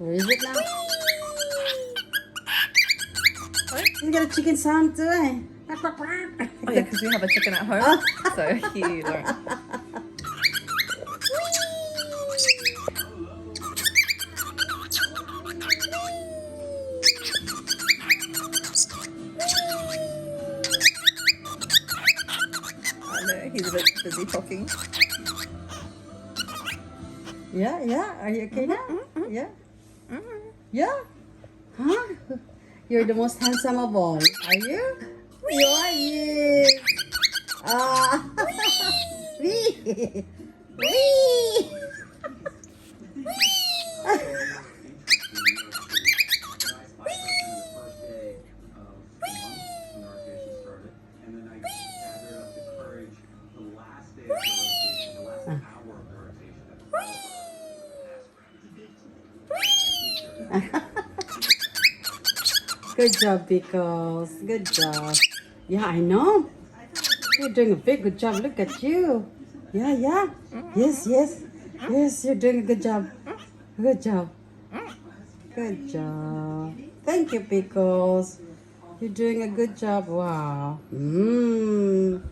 Where is it now? You got a chicken sound too, eh? Oh yeah, because we have a chicken at home, so he learned. I know, he's a bit busy talking. Yeah. Are you okay now? Yeah. Yeah. Huh? You're the most handsome of all. Are you? You are. Yes. Ah. Wee. Wee. Good job, Pickles. Good job. Yeah, I know. You're doing a very good job. Look at you. Yeah. Yes. Yes, you're doing a good job. Good job. Good job. Thank you, Pickles. You're doing a good job. Wow. Mmm.